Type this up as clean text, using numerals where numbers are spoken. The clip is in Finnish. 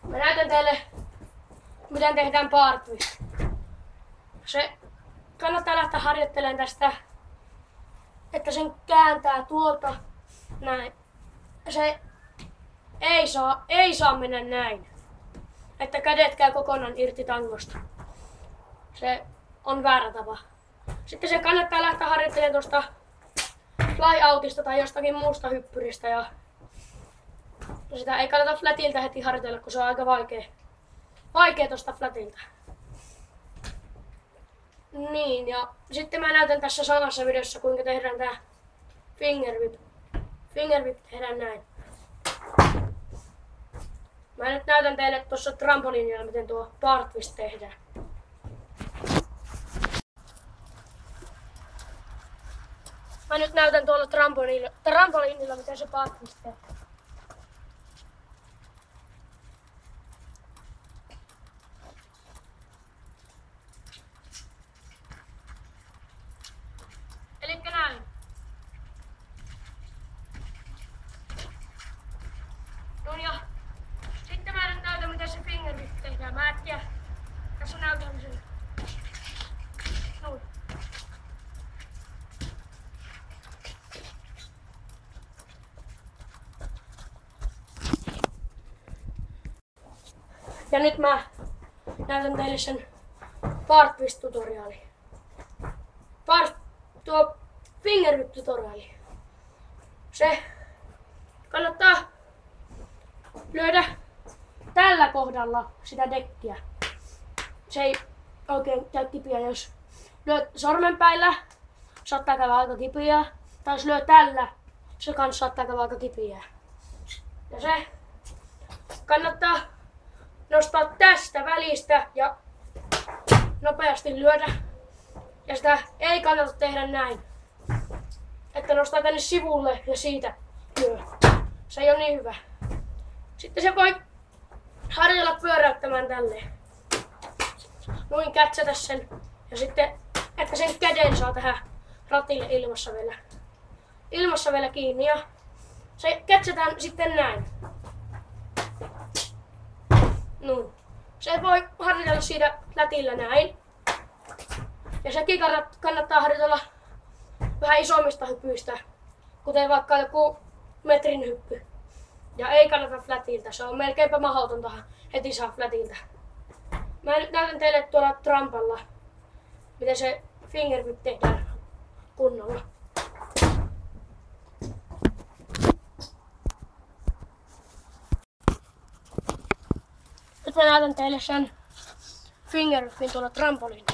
Mä näytän teille, miten tehdään bar twist. Se kannattaa lähteä harjoittelemaan tästä, että sen kääntää tuolta näin. Se ei saa mennä näin. Että kädet käy kokonaan irti tangosta. Se on väärä tapa. Sitten se kannattaa lähteä harjoittelemaan tuosta flyoutista tai jostakin muusta hyppyristä. Ja sitä ei kannata flatilta heti harjoitella, kun se on aika vaikea tuosta flatilta. Niin, ja sitten mä näytän tässä samassa videossa, kuinka tehdään tää finger whip. Finger whip tehdään näin. Mä nyt näytän teille tuossa trampoliinilla, miten tuo bar twist tehdään. Mä nyt näytän tuolla trampoliinilla, miten se bar twist tehdään. Elikkä näin. No ja sitten mä nyt näytän, miten se finger whip tehdään. Mä äkkiä tässä näytän sen. Noin. Ja nyt mä näytän teille sen bar twist tutoriaali. Tuo finger whip tutoriaali. Se kannattaa lyödä tällä kohdalla sitä dekkiä. Se ei oikein käy kipiä, jos lyöt sormenpäillä, saattaa käydä aika kipiä. Tai jos lyö tällä, se kans saattaa käydä aika kipiä. Ja se kannattaa nostaa tästä välistä ja nopeasti lyödä. Ja sitä ei kannata tehdä näin. Että nostaa tänne sivulle ja siitä lyö. Se ei ole niin hyvä. Sitten se voi harjoitella pyöräyttämään tälleen. Noin kätsätä sen. Ja sitten, että sen käden saa tähän ratille ilmassa vielä kiinni. Ja se kätsätään sitten näin. Noin. Se voi harjoitella siitä lätillä näin. Ja sekin kannattaa harjoitella vähän isommista hypyistä, kuten vaikka joku metrin hyppy. Ja ei kannata flatilta, se on melkeinpä mahdotonta heti saa flatilta. Mä nyt näytän teille tuolla trampalla, miten se finger whip tehdään kunnolla. Nyt mä näytän teille sen finger whipin tuolla trampoliinilla.